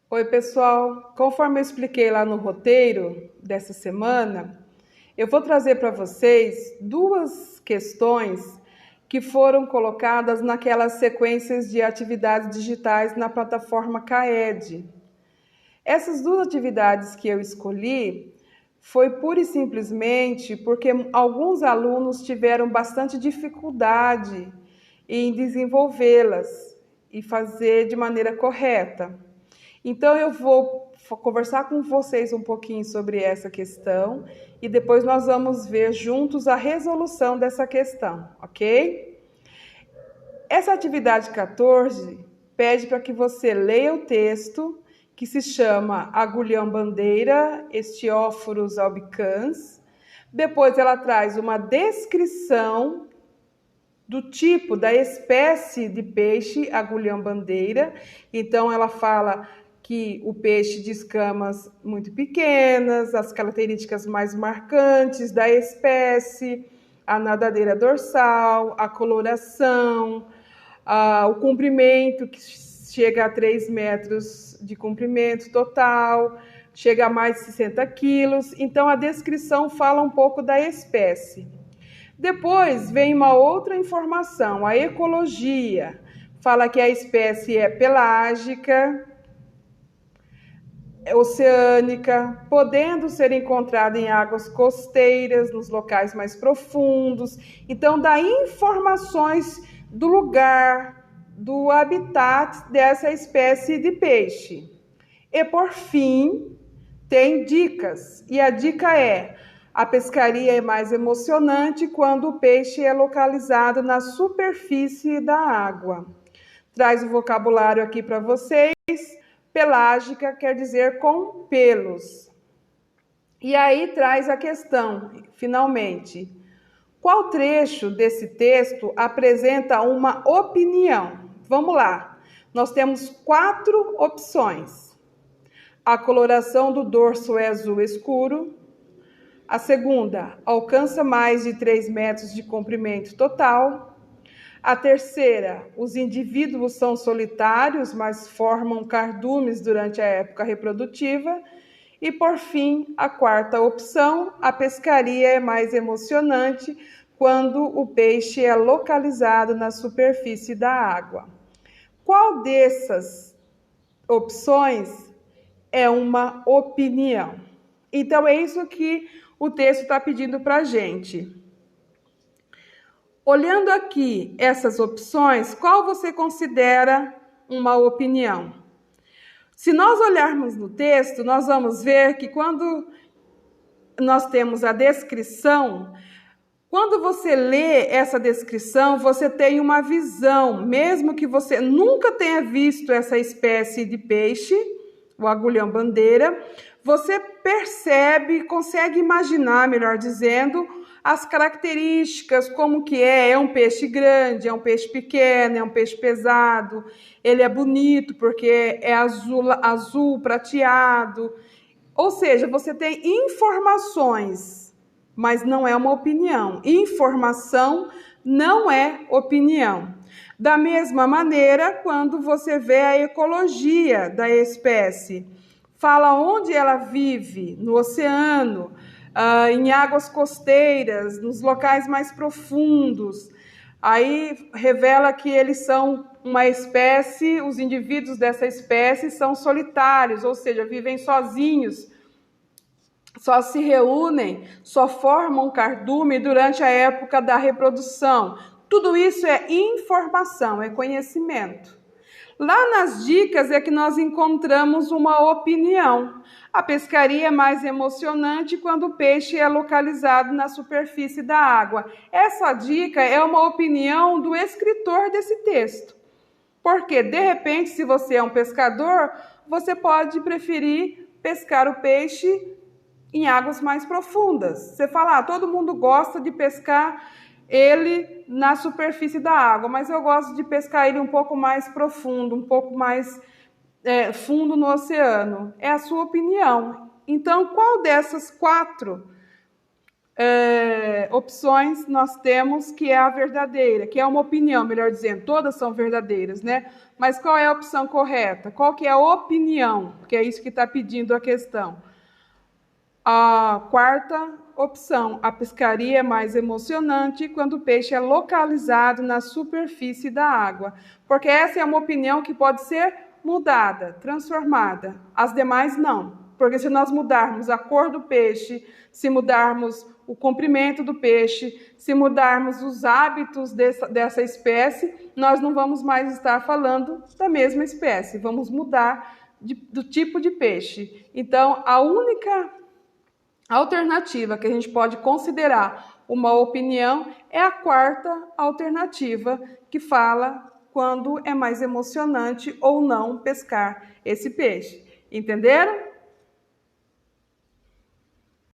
Oi, pessoal. Conforme eu expliquei lá no roteiro dessa semana, eu vou trazer para vocês duas questões que foram colocadas naquelas sequências de atividades digitais na plataforma CAED. Essas duas atividades que eu escolhi foi pura e simplesmente porque alguns alunos tiveram bastante dificuldade em desenvolvê-las e fazer de maneira correta. Então, eu vou conversar com vocês um pouquinho sobre essa questão e depois nós vamos ver juntos a resolução dessa questão, ok? Essa atividade 14 pede para que você leia o texto que se chama Agulhão-bandeira, Estióforos albicans. Depois ela traz uma descrição do tipo, da espécie de peixe agulhão-bandeira. Então ela fala que o peixe de escamas muito pequenas, as características mais marcantes da espécie, a nadadeira dorsal, a coloração, o comprimento, que chega a 3 metros de comprimento total, chega a mais de 60 quilos. Então, a descrição fala um pouco da espécie. Depois vem uma outra informação, a ecologia. Fala que a espécie é pelágica, oceânica, podendo ser encontrada em águas costeiras, nos locais mais profundos. Então, dá informações do lugar, do habitat dessa espécie de peixe. E, por fim, tem dicas. E a dica é: a pescaria é mais emocionante quando o peixe é localizado na superfície da água. Traz o vocabulário aqui para vocês. Pelágica quer dizer com pelos. E aí traz a questão, finalmente. Qual trecho desse texto apresenta uma opinião? Vamos lá. Nós temos 4 opções. A coloração do dorso é azul escuro. A segunda, alcança mais de 3 metros de comprimento total. A terceira, os indivíduos são solitários, mas formam cardumes durante a época reprodutiva. E, por fim, a quarta opção, a pescaria é mais emocionante quando o peixe é localizado na superfície da água. Qual dessas opções é uma opinião? Então, é isso que o texto está pedindo para a gente. Olhando aqui essas opções, qual você considera uma opinião? Se nós olharmos no texto, nós vamos ver que quando nós temos a descrição, quando você lê essa descrição, você tem uma visão, mesmo que você nunca tenha visto essa espécie de peixe, o agulhão-bandeira, você percebe, consegue imaginar, melhor dizendo, as características, como que é um peixe grande, é um peixe pequeno, é um peixe pesado, ele é bonito porque é azul prateado. Ou seja, você tem informações, mas não é uma opinião. Informação não é opinião. Da mesma maneira, quando você vê a ecologia da espécie, fala onde ela vive, no oceano, em águas costeiras, nos locais mais profundos. Aí revela que eles são uma espécie, os indivíduos dessa espécie são solitários, ou seja, vivem sozinhos, só se reúnem, só formam cardume durante a época da reprodução. Tudo isso é informação, é conhecimento. Lá nas dicas é que nós encontramos uma opinião. A pescaria é mais emocionante quando o peixe é localizado na superfície da água. Essa dica é uma opinião do escritor desse texto. Porque, de repente, se você é um pescador, você pode preferir pescar o peixe em águas mais profundas. Você fala, todo mundo gosta de pescar ele na superfície da água, mas eu gosto de pescar ele um pouco mais profundo, um pouco mais fundo no oceano. É a sua opinião. Então, qual dessas 4 opções nós temos que é a verdadeira, que é uma opinião, melhor dizendo, todas são verdadeiras, né? Mas qual é a opção correta? Qual que é a opinião? Que é isso que está pedindo a questão. A quarta opção, a pescaria é mais emocionante quando o peixe é localizado na superfície da água, porque essa é uma opinião que pode ser mudada, transformada. As demais não, porque se nós mudarmos a cor do peixe, se mudarmos o comprimento do peixe, se mudarmos os hábitos dessa espécie, nós não vamos mais estar falando da mesma espécie, vamos mudar do tipo de peixe. Então, a única alternativa que a gente pode considerar uma opinião é a quarta alternativa, que fala quando é mais emocionante ou não pescar esse peixe. Entenderam?